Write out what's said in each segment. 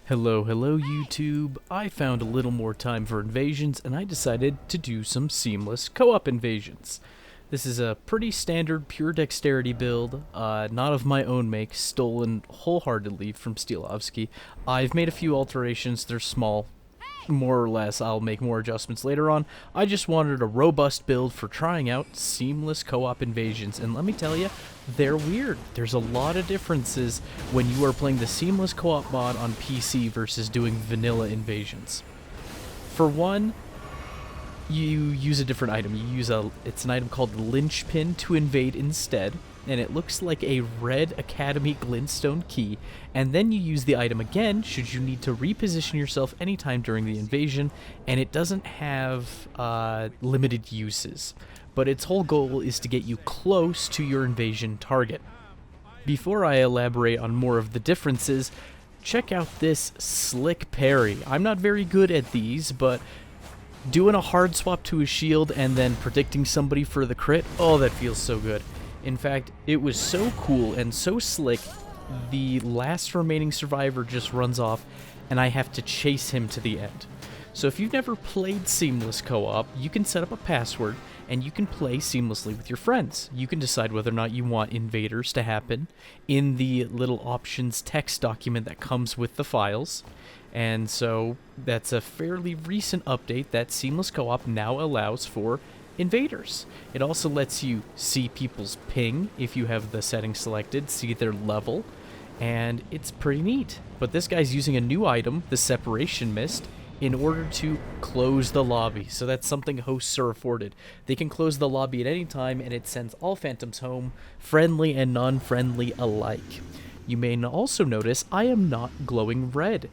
Hello, hello YouTube. I found a little more time for invasions and I decided to do some seamless co-op invasions. This is a pretty standard pure dexterity build, not of my own make, stolen wholeheartedly from Steelovsky. I've made a few alterations, they're small, more or less. I'll make more adjustments later on. I just wanted a robust build for trying out seamless co-op invasions, and let me tell you, they're weird. There's a lot of differences when you are playing the seamless co-op mod on PC versus doing vanilla invasions. For one, you use a different item. It's an item called the Linchpin to invade instead, and it looks like a red Academy glintstone key, and then you use the item again should you need to reposition yourself anytime during the invasion, and it doesn't have limited uses, but its whole goal is to get you close to your invasion target. Before I elaborate on more of the differences, check out this slick parry. I'm not very good at these, but doing a hard swap to a shield and then predicting somebody for the crit, oh, that feels so good. In fact, it was so cool and so slick, the last remaining survivor just runs off and I have to chase him to the end. So if you've never played Seamless Co-op, you can set up a password and you can play seamlessly with your friends. You can decide whether or not you want invaders to happen in the little options text document that comes with the files. And so that's a fairly recent update that Seamless Co-op now allows for invaders. It also lets you see people's ping if you have the settings selected, see their level, and it's pretty neat. But this guy's using a new item, the Separation Mist, in order to close the lobby. So that's something hosts are afforded. They can close the lobby at any time and it sends all phantoms home, friendly and non-friendly alike. You may also notice I am not glowing red.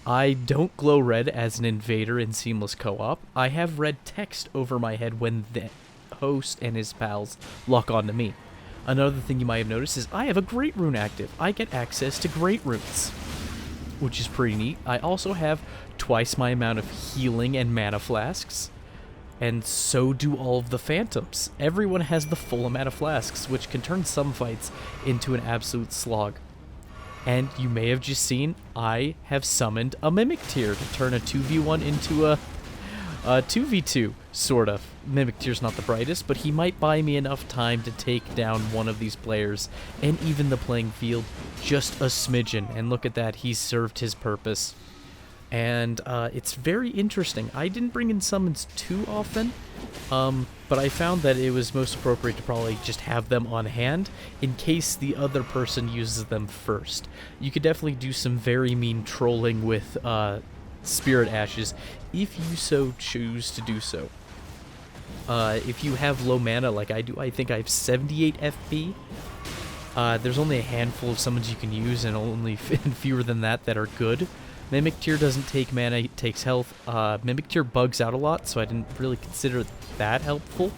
I don't glow red as an invader in Seamless Co-op. I have red text over my head when the host and his pals lock onto me. Another thing you might have noticed is I have a Great Rune active. I get access to Great Runes, which is pretty neat. I also have twice my amount of healing and mana flasks, and so do all of the phantoms. Everyone has the full amount of flasks, which can turn some fights into an absolute slog. And you may have just seen, I have summoned a Mimic Tier to turn a 2v1 into a 2v2, sort of. Mimic Tier's not the brightest, but he might buy me enough time to take down one of these players, and even the playing field just a smidgen. And look at that, he's served his purpose. And it's very interesting. I didn't bring in summons too often, but I found that it was most appropriate to probably just have them on hand in case the other person uses them first. You could definitely do some very mean trolling with Spirit Ashes if you so choose to do so. If you have low mana like I do, I think I have 78 FP. There's only a handful of summons you can use, and only fewer than that are good. Mimic Tier doesn't take mana, it takes health. Mimic Tier bugs out a lot, so I didn't really consider that helpful.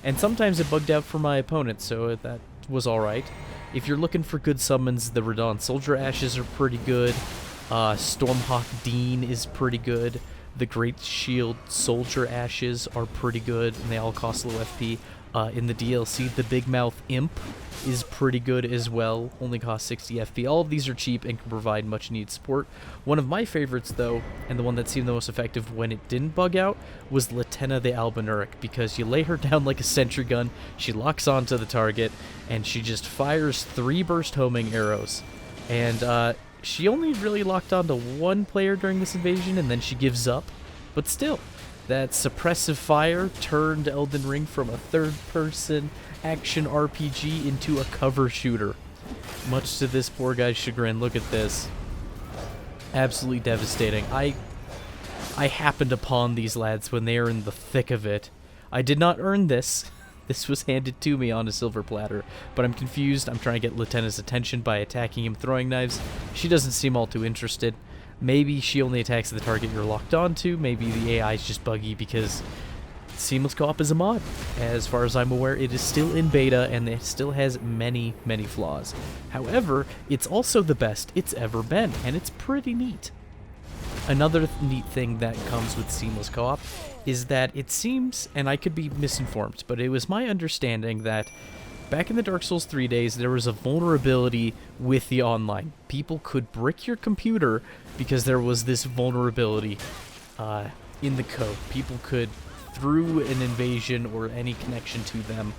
And sometimes it bugged out for my opponent, so that was alright. If you're looking for good summons, the Radon Soldier Ashes are pretty good. Stormhawk Dean is pretty good. The Great Shield Soldier Ashes are pretty good, and they all cost low FP. In the DLC, the Big Mouth Imp is pretty good as well, only costs 60 FP. All of these are cheap and can provide much needed support. One of my favorites though, and the one that seemed the most effective when it didn't bug out, was Latenna the Albinuric, because you lay her down like a sentry gun, she locks onto the target, and she just fires 3 burst homing arrows. And she only really locked onto one player during this invasion, and then she gives up. But still, that suppressive fire turned Elden Ring from a third-person action RPG into a cover shooter. Much to this poor guy's chagrin. Look at this. Absolutely devastating. I happened upon these lads when they are in the thick of it. I did not earn this. This was handed to me on a silver platter, but I'm confused. I'm trying to get Latenna's attention by attacking him throwing knives. She doesn't seem all too interested. Maybe she only attacks the target you're locked onto. Maybe the AI is just buggy because Seamless Co-op is a mod. As far as I'm aware, it is still in beta and it still has many, many flaws. However, it's also the best it's ever been, and it's pretty neat. Another neat thing that comes with Seamless Co-op is that it seems, and I could be misinformed, but it was my understanding that Back in the Dark Souls 3 days, there was a vulnerability with the online. People could brick your computer because there was this vulnerability in the code. People could, through an invasion or any connection to them,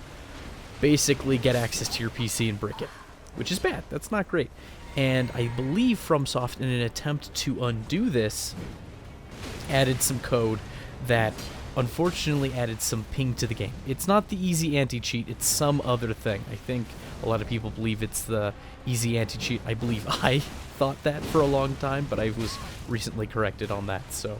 basically get access to your PC and brick it, which is bad. That's not great. And I believe FromSoft, in an attempt to undo this, added some code that unfortunately added some ping to the game. It's not the easy anti-cheat, it's some other thing. I think a lot of people believe it's the easy anti-cheat. I believe I thought that for a long time, but I was recently corrected on that, so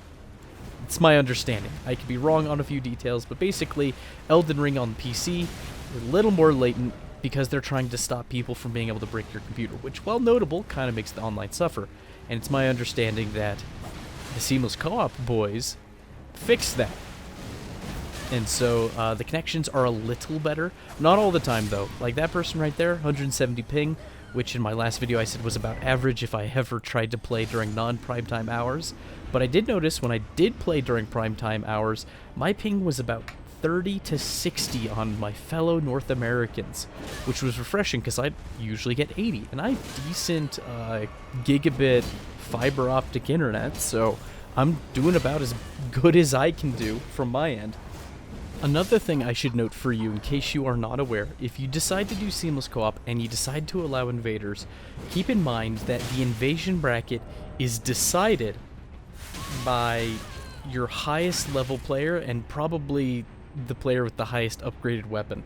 it's my understanding. I could be wrong on a few details, but basically Elden Ring on PC, a little more latent because they're trying to stop people from being able to break your computer, which, while notable, kind of makes the online suffer. And it's my understanding that the Seamless Co-op boys fixed that. And so the connections are a little better. Not all the time, though. Like that person right there, 170 ping, which in my last video I said was about average if I ever tried to play during non-primetime hours. But I did notice when I did play during primetime hours, my ping was about 30 to 60 on my fellow North Americans, which was refreshing because I usually get 80. And I have decent gigabit fiber optic internet, so I'm doing about as good as I can do from my end. Another thing I should note for you, in case you are not aware, if you decide to do Seamless Co-op and you decide to allow invaders, keep in mind that the invasion bracket is decided by your highest level player and probably the player with the highest upgraded weapon.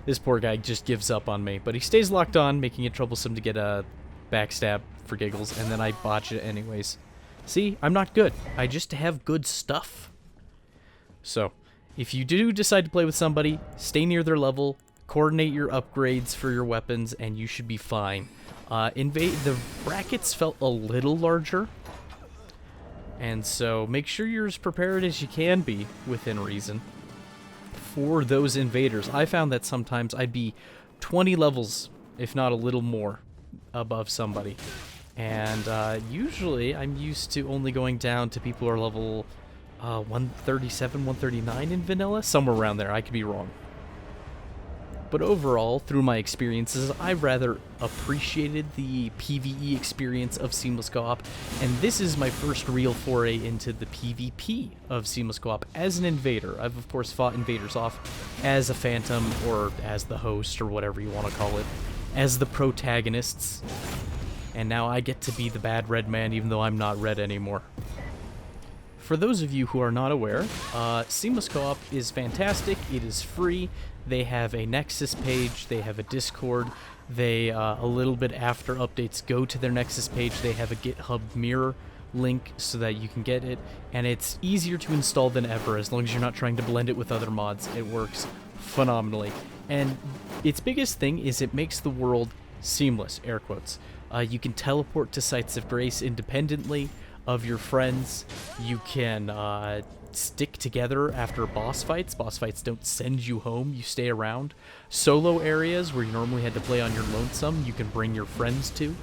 This poor guy just gives up on me, but he stays locked on, making it troublesome to get a backstab for giggles, and then I botch it anyways. See, I'm not good. I just have good stuff. So, if you do decide to play with somebody, stay near their level, coordinate your upgrades for your weapons, and you should be fine. The brackets felt a little larger, and so make sure you're as prepared as you can be, within reason, for those invaders. I found that sometimes I'd be 20 levels, if not a little more, above somebody. And usually I'm used to only going down to people who are level 137, 139 in vanilla, somewhere around there. I could be wrong. But overall, through my experiences, I rather appreciated the PvE experience of Seamless Co-op, and this is my first real foray into the PvP of Seamless Co-op as an invader. I've of course fought invaders off as a phantom, or as the host, or whatever you want to call it, as the protagonists, and now I get to be the bad red man even though I'm not red anymore. For those of you who are not aware, Seamless Co-op is fantastic. It is free. They have a Nexus page. They have a Discord. They, a little bit after updates go to their Nexus page, they have a GitHub mirror link so that you can get it. And it's easier to install than ever as long as you're not trying to blend it with other mods. It works phenomenally. And its biggest thing is it makes the world seamless, air quotes. You can teleport to sites of grace independently of your friends. You can stick together after boss fights. Boss fights don't send you home, you stay around. Solo areas where you normally had to play on your lonesome, you can bring your friends to.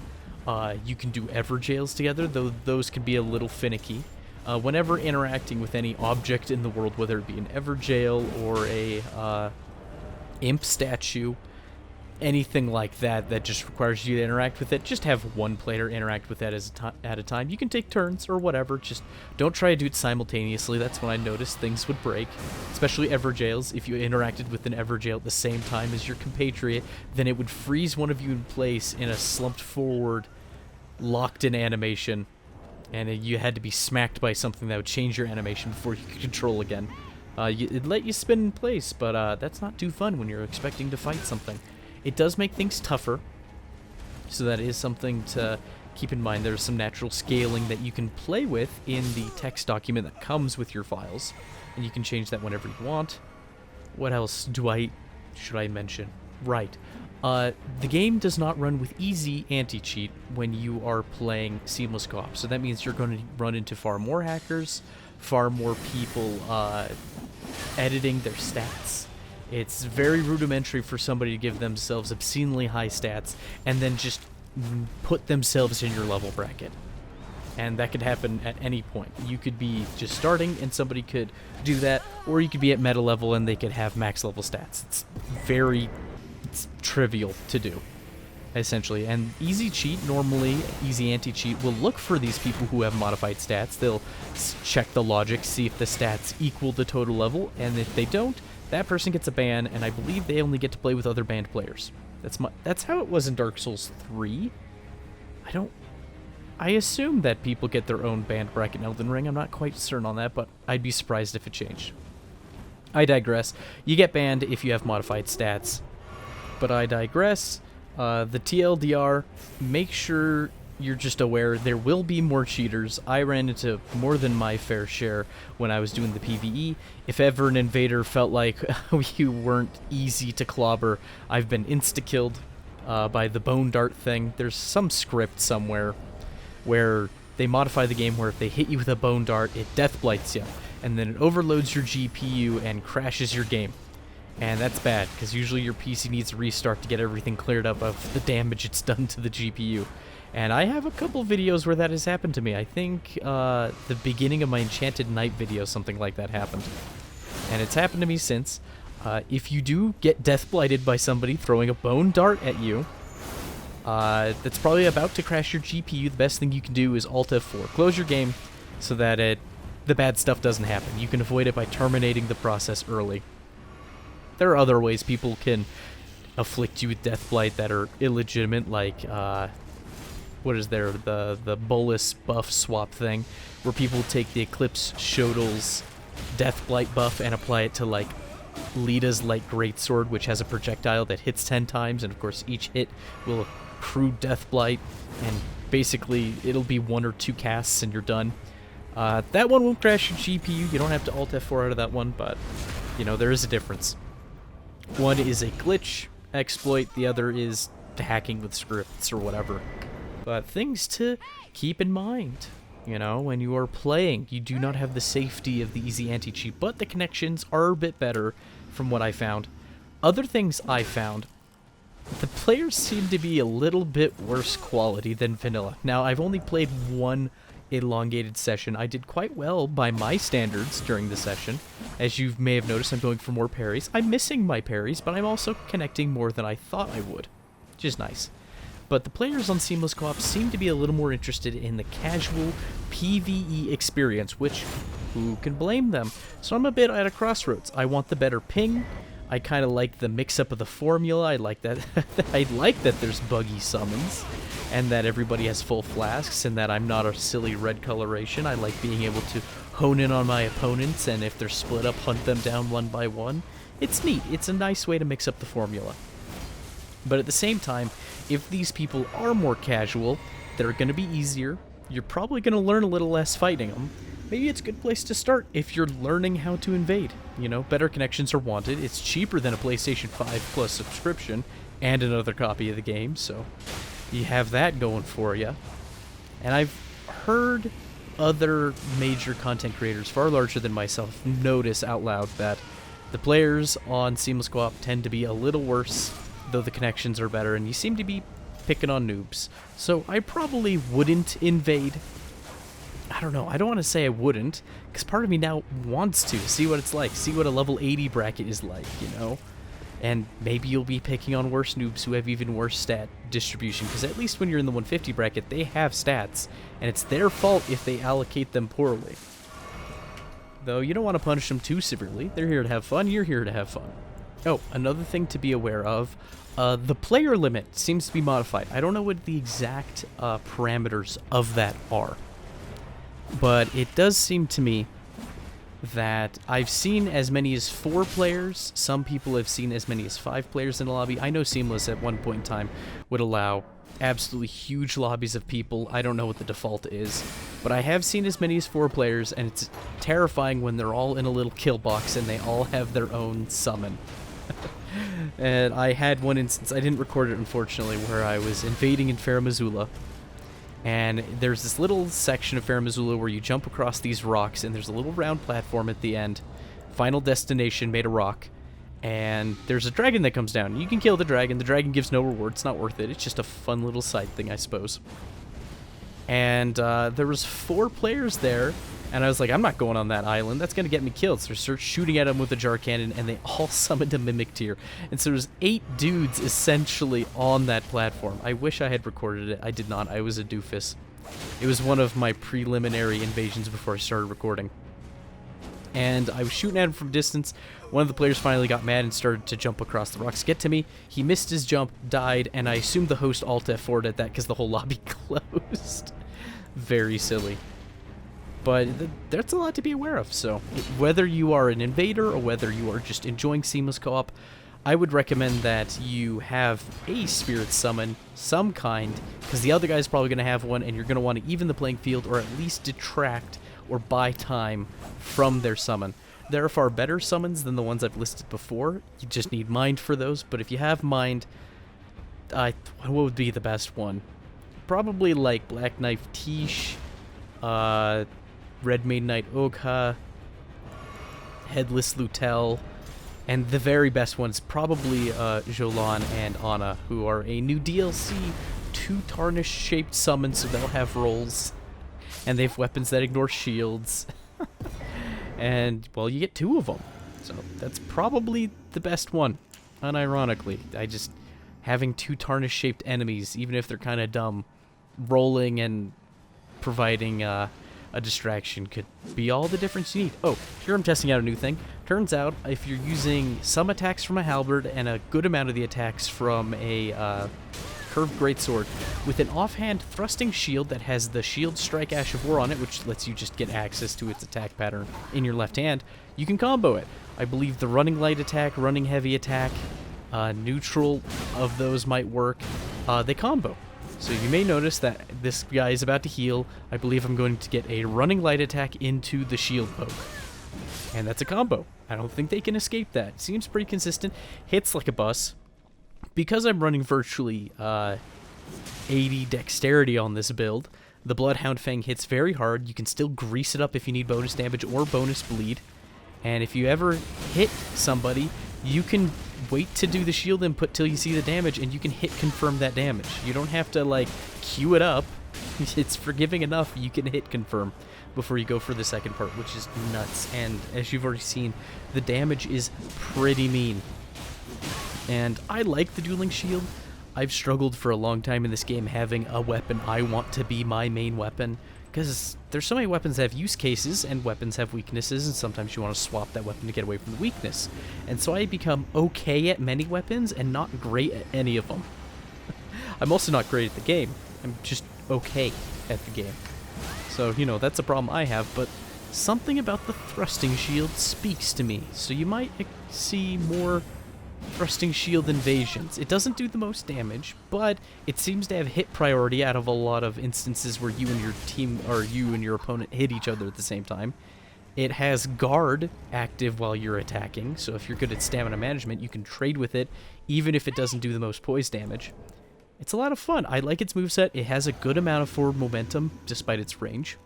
You can do ever jails together, though those can be a little finicky. Whenever interacting with any object in the world, whether it be an ever jail or a imp statue, anything like that that just requires you to interact with it, just have one player interact with that at a time. You can take turns or whatever, just don't try to do it simultaneously. That's when I noticed things would break, especially Everjails. If you interacted with an Everjail at the same time as your compatriot, then it would freeze one of you in place in a slumped forward, locked-in animation, and you had to be smacked by something that would change your animation before you could control again. It'd let you spin in place, but that's not too fun when you're expecting to fight something. It does make things tougher, so that is something to keep in mind. There's some natural scaling that you can play with in the text document that comes with your files, and you can change that whenever you want. What else should I mention? Right. The game does not run with easy anti-cheat when you are playing Seamless Co-op, so that means you're going to run into far more hackers, far more people editing their stats. It's very rudimentary for somebody to give themselves obscenely high stats and then just put themselves in your level bracket. And that could happen at any point. You could be just starting and somebody could do that, or you could be at meta level and they could have max level stats. It's very It's trivial to do, essentially. And easy cheat, normally easy anti-cheat, will look for these people who have modified stats. They'll check the logic, see if the stats equal the total level, and if they don't, that person gets a ban, and I believe they only get to play with other banned players. That's how it was in Dark Souls 3. I assume that people get their own banned bracket in Elden Ring. I'm not quite certain on that, but I'd be surprised if it changed. I digress. You get banned if you have modified stats. But I digress. The TLDR, make sure you're just aware there will be more cheaters. I ran into more than my fair share when I was doing the PvE. If ever an invader felt like you weren't easy to clobber, I've been insta-killed by the bone dart thing. There's some script somewhere where they modify the game where if they hit you with a bone dart, it death blights you, and then it overloads your GPU and crashes your game. And that's bad, because usually your PC needs to restart to get everything cleared up of the damage it's done to the GPU. And I have a couple videos where that has happened to me. I think the beginning of my Enchanted Knight video, something like that happened. And it's happened to me since. If you do get death blighted by somebody throwing a bone dart at you, that's probably about to crash your GPU, the best thing you can do is Alt F4. Close your game so that the bad stuff doesn't happen. You can avoid it by terminating the process early. There are other ways people can afflict you with death blight that are illegitimate, like, what is there, the bolus buff swap thing, where people take the Eclipse Shodal's death blight buff and apply it to, like, Lita's Light Greatsword, which has a projectile that hits 10 times, and of course each hit will accrue death blight, and basically it'll be 1 or 2 casts and you're done. That one won't crash your GPU. You don't have to Alt F4 out of that one, but, you know, there is a difference. One is a glitch exploit, the other is hacking with scripts or whatever. But things to keep in mind. You know, when you are playing, you do not have the safety of the easy anti-cheat, but the connections are a bit better from what I found. Other things I found, the players seem to be a little bit worse quality than vanilla. Now, I've only played one elongated session. I did quite well by my standards during the session. As you may have noticed, I'm going for more parries. I'm missing my parries, but I'm also connecting more than I thought I would, which is nice. But the players on Seamless Co-op seem to be a little more interested in the casual PvE experience, which, who can blame them? So I'm a bit at a crossroads. I want the better ping. I kind of like the mix-up of the formula. I like that I like that there's buggy summons, and that everybody has full flasks, and that I'm not a silly red coloration. I like being able to hone in on my opponents, and if they're split up, hunt them down one by one. It's neat. It's a nice way to mix up the formula. But at the same time, if these people are more casual, they're going to be easier. You're probably going to learn a little less fighting them. Maybe it's a good place to start if you're learning how to invade. You know, better connections are wanted. It's cheaper than a PlayStation 5 Plus subscription and another copy of the game, so you have that going for you. And I've heard other major content creators, far larger than myself, notice out loud that the players on Seamless Co-op tend to be a little worse, though the connections are better, and you seem to be picking on noobs. So I probably wouldn't invade. I don't know, I don't want to say I wouldn't, because part of me now wants to see what it's like, see what a level 80 bracket is like, you know? And maybe you'll be picking on worse noobs who have even worse stat distribution, because at least when you're in the 150 bracket, they have stats, and it's their fault if they allocate them poorly. Though you don't want to punish them too severely. They're here to have fun, you're here to have fun. Oh, another thing to be aware of, the player limit seems to be modified. I don't know what the exact parameters of that are, but it does seem to me that I've seen as many as 4 players. Some people have seen as many as 5 players in a lobby. I know Seamless at one point in time would allow absolutely huge lobbies of people. I don't know what the default is, but I have seen as many as 4 players, and it's terrifying when they're all in a little kill box and they all have their own summon. And I had one instance, I didn't record it unfortunately, where I was invading in Fair Missoula, and there's this little section of Fair Missoula where you jump across these rocks, and there's a little round platform at the end, final destination made of rock, and there's a dragon that comes down. You can kill the dragon gives no reward, it's not worth it, it's just a fun little side thing, I suppose. And there was 4 players there, and I was like, I'm not going on that island. That's going to get me killed. So I started shooting at them with a jar cannon, and they all summoned a Mimic Tier. And so there's 8 dudes essentially on that platform. I wish I had recorded it. I did not. I was a doofus. It was one of my preliminary invasions before I started recording. And I was shooting at him from distance. One of the players finally got mad and started to jump across the rocks to get to me. He missed his jump, died, and I assumed the host Alt F4'd at that because the whole lobby closed. Very silly. But that's a lot to be aware of, so whether you are an invader or whether you are just enjoying seamless co-op, I would recommend that you have a spirit summon, some kind, because the other guy's probably going to have one, and you're going to want to even the playing field or at least detract or buy time from their summon. There are far better summons than the ones I've listed before. You just need mind for those, but if you have mind, what would be the best one? Probably like Black Knife Tish, Red Maiden Knight Ogha, Headless Lutel, and the very best one's probably Jolan and Anna, who are a new DLC, 2 tarnish-shaped summons, so they'll have rolls. And they have weapons that ignore shields. And, well, you get 2 of them. So that's probably the best one, unironically. Having 2 tarnish-shaped enemies, even if they're kind of dumb, rolling and providing a distraction could be all the difference you need. Oh, here I'm testing out a new thing. Turns out, if you're using some attacks from a halberd and a good amount of the attacks from a curved greatsword with an offhand thrusting shield that has the shield strike Ash of War on it, which lets you just get access to its attack pattern in your left hand, you can combo it. I believe the running light attack, running heavy attack, neutral of those might work. They combo. So you may notice that this guy is about to heal. I believe I'm going to get a running light attack into the shield poke. And that's a combo. I don't think they can escape that. Seems pretty consistent. Hits like a bus. Because I'm running virtually 80 dexterity on this build, the Bloodhound Fang hits very hard. You can still grease it up if you need bonus damage or bonus bleed. And if you ever hit somebody, you can wait to do the shield input till you see the damage, and you can hit confirm that damage. You don't have to, like, queue it up. It's forgiving enough. You can hit confirm before you go for the second part, which is nuts. And as you've already seen, the damage is pretty mean. And I like the dueling shield. I've struggled for a long time in this game having a weapon I want to be my main weapon, because there's so many weapons that have use cases, and weapons have weaknesses, and sometimes you want to swap that weapon to get away from the weakness. And so I become okay at many weapons and not great at any of them. I'm also not great at the game. I'm just okay at the game. So, you know, that's a problem I have, but something about the thrusting shield speaks to me, so you might see more thrusting shield invasions. It doesn't do the most damage, but it seems to have hit priority out of a lot of instances where you and your team, or you and your opponent, hit each other at the same time. It has guard active while you're attacking, so if you're good at stamina management, you can trade with it, even if it doesn't do the most poise damage. It's a lot of fun. I like its moveset. It has a good amount of forward momentum, despite its range.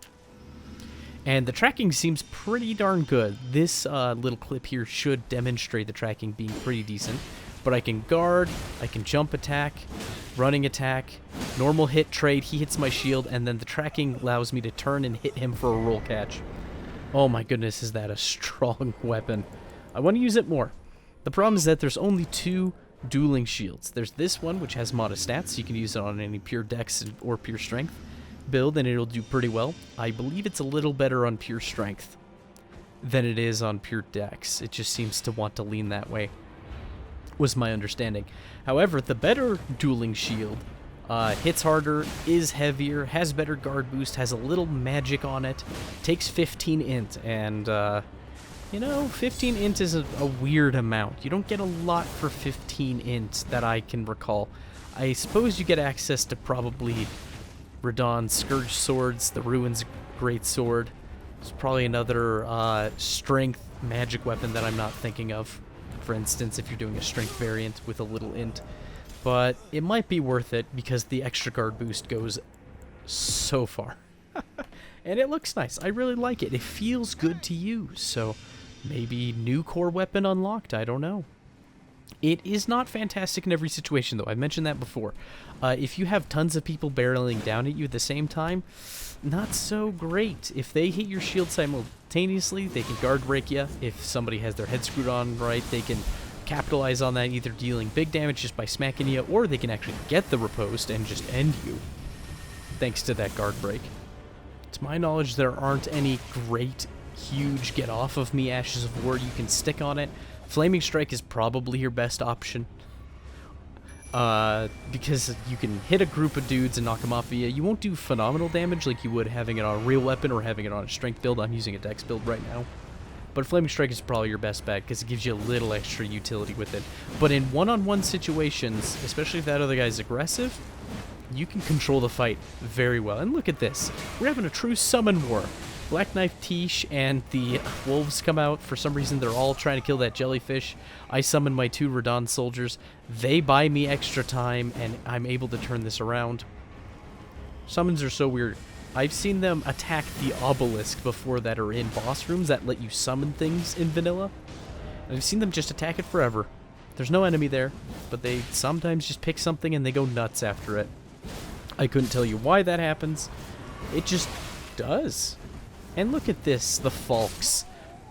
And the tracking seems pretty darn good. This little clip here should demonstrate the tracking being pretty decent. But I can guard, I can jump attack, running attack, normal hit trade, he hits my shield, and then the tracking allows me to turn and hit him for a roll catch. Oh my goodness, is that a strong weapon. I want to use it more. The problem is that there's only 2 dueling shields. There's this one, which has modest stats, so you can use it on any pure dex or pure strength build, and it'll do pretty well. I believe it's a little better on pure strength than it is on pure dex. It just seems to want to lean that way, was my understanding. However, the better dueling shield hits harder, is heavier, has better guard boost, has a little magic on it, takes 15 int, and you know, 15 int is a weird amount. You don't get a lot for 15 int that I can recall. I suppose you get access to probably Radahn's Scourge Swords, the Ruins Great Sword. There's probably another strength magic weapon that I'm not thinking of. For instance, if you're doing a strength variant with a little int. But it might be worth it because the extra guard boost goes so far. And it looks nice. I really like it. It feels good to use. So maybe new core weapon unlocked. I don't know. It is not fantastic in every situation, though. I mentioned that before. If you have tons of people barreling down at you at the same time, not so great. If they hit your shield simultaneously, they can guard break you. If somebody has their head screwed on right, they can capitalize on that, either dealing big damage just by smacking you, or they can actually get the riposte and just end you, thanks to that guard break. To my knowledge, there aren't any great, huge get off of me Ashes of War you can stick on it. Flaming Strike is probably your best option. Because you can hit a group of dudes and knock them off of you. You won't do phenomenal damage like you would having it on a real weapon or having it on a strength build. I'm using a Dex build right now. But Flaming Strike is probably your best bet because it gives you a little extra utility with it. But in one-on-one situations, especially if that other guy's aggressive, you can control the fight very well. And look at this. We're having a true summon war. Black Knife Tish and the wolves come out. For some reason, they're all trying to kill that jellyfish. I summon my 2 Radon soldiers. They buy me extra time, and I'm able to turn this around. Summons are so weird. I've seen them attack the obelisk before that are in boss rooms that let you summon things in vanilla. And I've seen them just attack it forever. There's no enemy there, but they sometimes just pick something and they go nuts after it. I couldn't tell you why that happens. It just does. And look at this, the Falks.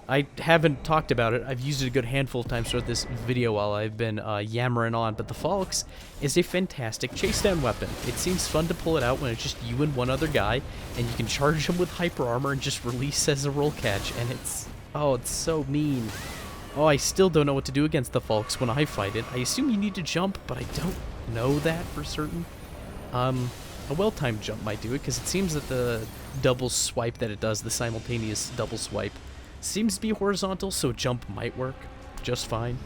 I haven't talked about it. I've used it a good handful of times throughout this video while I've been yammering on, but the Falks is a fantastic chase down weapon. It seems fun to pull it out when it's just you and one other guy, and you can charge him with hyper armor and just release as a roll catch, and it's so mean. Oh, I still don't know what to do against the Falks when I fight it. I assume you need to jump, but I don't know that for certain. A well-timed jump might do it, because it seems that the double swipe that it does, the simultaneous double swipe, seems to be horizontal, so jump might work just fine.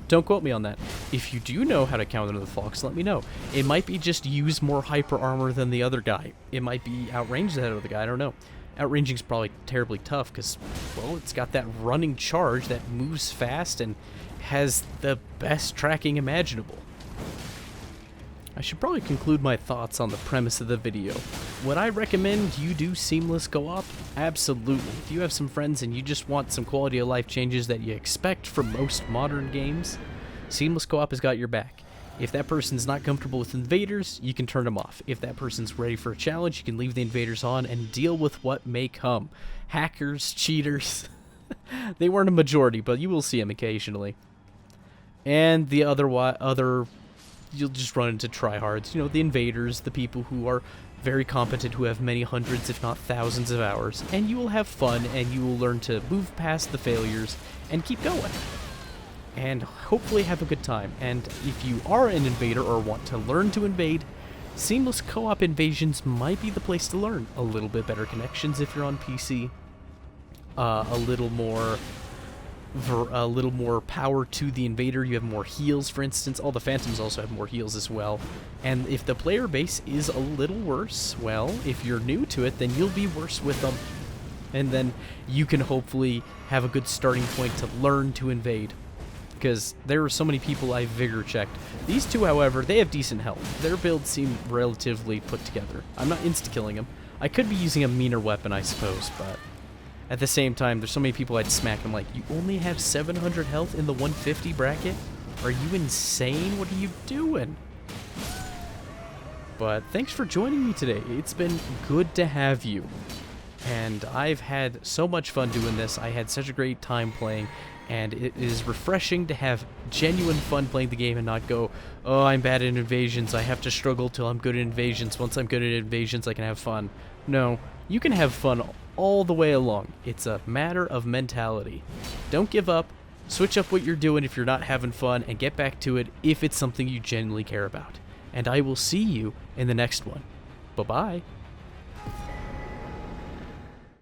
Don't quote me on that. If you do know how to counter the Falks, let me know. It might be just use more hyper armor than the other guy. It might be outrange that other guy, I don't know. Outranging is probably terribly tough, because, well, it's got that running charge that moves fast and has the best tracking imaginable. I should probably conclude my thoughts on the premise of the video. Would I recommend you do seamless co-op? Absolutely. If you have some friends and you just want some quality of life changes that you expect from most modern games, seamless co-op has got your back. If that person's not comfortable with invaders, you can turn them off. If that person's ready for a challenge, you can leave the invaders on and deal with what may come. Hackers, cheaters, they weren't a majority, but you will see them occasionally. And the other you'll just run into tryhards, you know, the invaders, the people who are very competent, who have many hundreds, if not thousands of hours, and you will have fun, and you will learn to move past the failures and keep going. And hopefully have a good time. And if you are an invader or want to learn to invade, seamless co-op invasions might be the place to learn. A little bit better connections if you're on PC, a little more power to the invader. You have more heals, for instance. All the phantoms also have more heals as well. And if the player base is a little worse, well, if you're new to it, then you'll be worse with them. And then you can hopefully have a good starting point to learn to invade. Because there are so many people I vigor checked. These two, however, they have decent health. Their builds seem relatively put together. I'm not insta-killing them. I could be using a meaner weapon, I suppose, but at the same time, there's so many people I'd smack. I'm like, you only have 700 health in the 150 bracket? Are you insane? What are you doing? But thanks for joining me today. It's been good to have you. And I've had so much fun doing this. I had such a great time playing. And it is refreshing to have genuine fun playing the game and not go, oh, I'm bad at invasions. I have to struggle till I'm good at invasions. Once I'm good at invasions, I can have fun. No, you can have fun all the way along. It's a matter of mentality. Don't give up. Switch up what you're doing if you're not having fun, and get back to it if it's something you genuinely care about. And I will see you in the next one. Bye-bye.